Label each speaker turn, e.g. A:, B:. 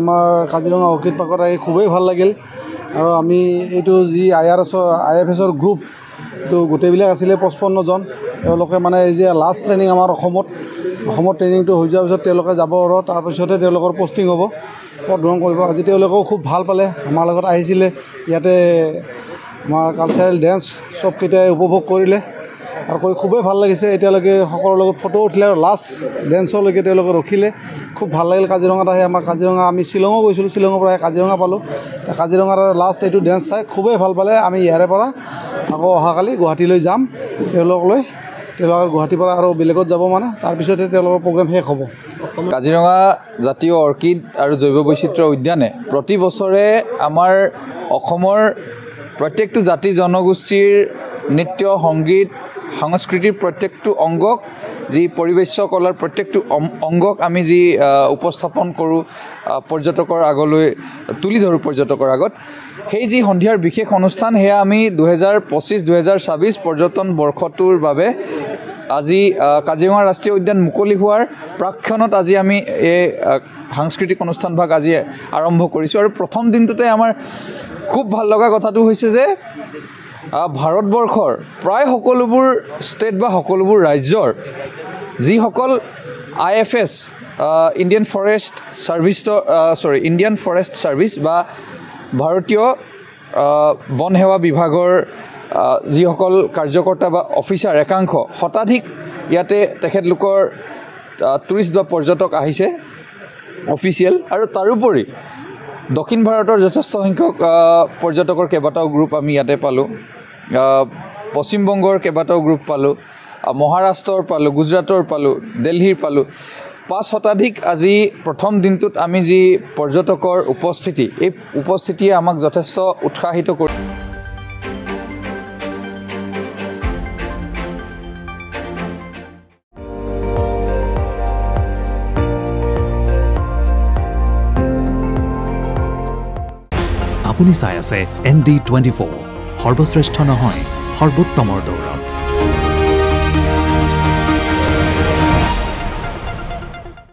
A: আমাৰ কাজিৰঙা অৰ্কিড পাৰ্কত আহি খুবেই ভাল লাগিল আৰু আমি এইটো যি IFSৰ গ্ৰুপ তো গোটেইবিলাক আছিলে 55 জন তেওঁলোকে মানে এই যে লাষ্ট ট্ৰেইনিং আমাৰ অসমত ট্ৰেইনিংটো হৈ যোৱাৰ পিছত তেওঁলোকে যাব আৰু তাৰপিছতে তেওঁলোকৰ পোষ্টিং হ'ব পদ গ্ৰহণ কৰিব আজি তেওঁলোকেও খুব ভাল পালে আমাৰ লগত আহিছিলে ইয়াতে আমাৰ কালচাৰেল ডেন্স চবকেইটাই উপভোগ কৰিলে আৰু কৰি খুবেই ভাল লাগিছে এতিয়ালৈকে সকলোৰ লগত ফটো উঠিলে আৰু লাষ্ট ডেন্সলৈকে তেওঁলোকে ৰখিলে খুব ভাল লাগিল কাজিৰঙাত আহি আমাৰ কাজিৰঙা আমি শ্বিলঙো গৈছিলোঁ শ্বিলঙৰ পৰা কাজিৰঙা পালোঁ কাজিৰঙাৰ লাষ্ট এইটো ডেন্স চাই খুবেই ভাল পালে আমি ইয়াৰে পৰা আকৌ অহাকালি গুৱাহাটীলৈ যাম তেওঁলোকৰ গুৱাহাটীৰ পৰা আৰু বেলেগত যাব মানে তাৰপিছতে তেওঁলোকৰ প্ৰগ্ৰেম শেষ হ'ব
B: কাজিৰঙা জাতীয় অৰ্কিড আৰু জৈৱ বৈচিত্ৰ্য উদ্যানে প্ৰতি বছৰে আমাৰ অসমৰ প্ৰত্যেকটো জাতি জনগোষ্ঠীৰ নৃত্য সংগীত সংস্কৃতিৰ প্ৰত্যেকটো অংগক যি পৰিবেশ্য কলাৰ প্ৰত্যেকটো অংগক আমি যি উপস্থাপন কৰোঁ পৰ্যটকৰ আগলৈ তুলি ধৰোঁ পৰ্যটকৰ আগত সেই যি সন্ধিয়াৰ বিশেষ অনুষ্ঠান সেয়া আমি 2025-2026 পৰ্যটন বৰ্ষটোৰ বাবে আজি কাজিৰঙা ৰাষ্ট্ৰীয় উদ্যান মুকলি হোৱাৰ প্ৰাক্ষণত আজি আমি এই সাংস্কৃতিক অনুষ্ঠানভাগ আজি আৰম্ভ কৰিছোঁ আৰু প্ৰথম দিনটোতে আমাৰ খুব ভাল লগা কথাটো হৈছে যে ভাৰতবৰ্ষৰ প্ৰায় সকলোবোৰ ষ্টেট বা সকলোবোৰ ৰাজ্যৰ যিসকল IFS ইণ্ডিয়ান ফৰেষ্ট ছাৰ্ভিচ বা ভাৰতীয় বন সেৱা বিভাগৰ যিসকল কাৰ্যকৰ্তা বা অফিচাৰ একাংশ শতাধিক ইয়াতে তেখেতলোকৰ টুৰিষ্ট বা পৰ্যটক আহিছে অফিচিয়েল আৰু তাৰোপৰি দক্ষিণ ভাৰতৰ যথেষ্ট সংখ্যক পৰ্যটকৰ কেইবাটাও গ্ৰুপ আমি ইয়াতে পালোঁ পশ্চিমবংগৰ কেইবাটাও গ্ৰুপ পালোঁ মহাৰাষ্ট্ৰৰ পালোঁ গুজৰাটৰ পালোঁ দিল্লীৰ পালোঁ 5 শতাধিক আজি প্ৰথম দিনটোত আমি যি পৰ্যটকৰ উপস্থিতি এই উপস্থিতিয়ে আমাক যথেষ্ট উৎসাহিত কৰি
C: আপুনি চাই আছে ND24 সৰ্বশ্ৰেষ্ঠ নহয় সৰ্বোত্তমৰ দৌৰ